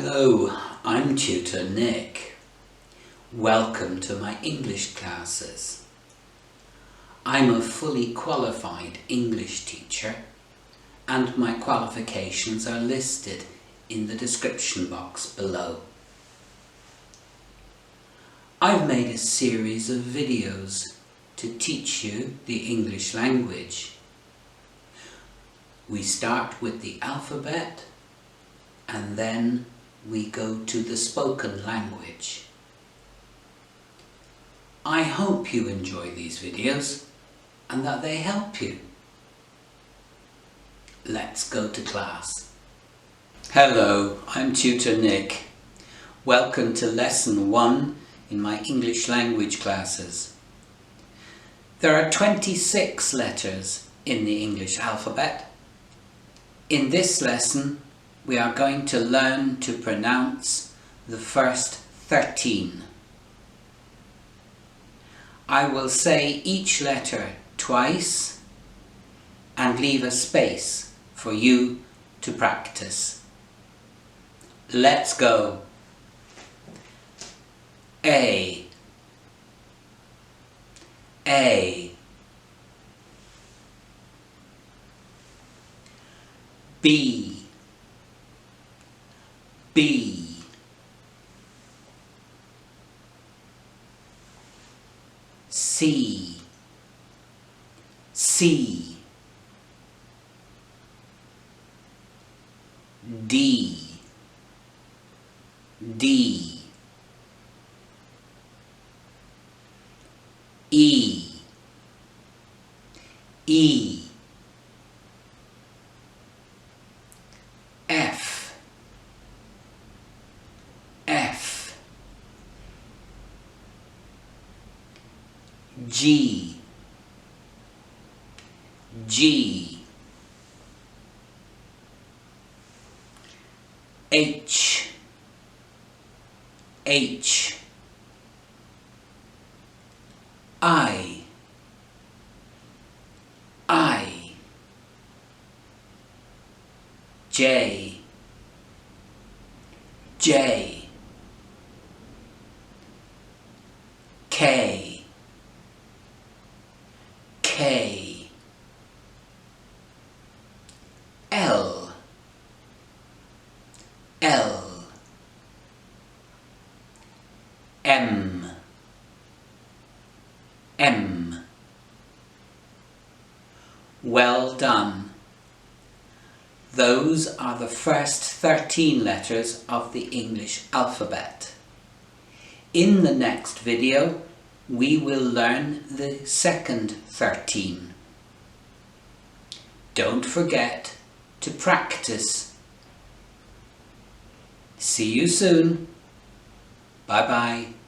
Hello, I'm Tutor Nick. Welcome to my English classes. I'm a fully qualified English teacher and my qualifications are listed in the description box below. I've made a series of videos to teach you the English language. We start with the alphabet and then we go to the spoken language. I hope you enjoy these videos and that they help you. Let's go to class. Hello, I'm Tutor Nick. Welcome to lesson 1 in my English language classes. There are 26 letters in the English alphabet. In this lesson, we are going to learn to pronounce the first 13. I will say each letter twice and leave a space for you to practice. Let's go. A, B, C, D, E, F, G, H, I, J, K, L, M. Well done. Those are the first 13 letters of the English alphabet. In the next video, we will learn the second 13. Don't forget to practice. See you soon. Bye bye.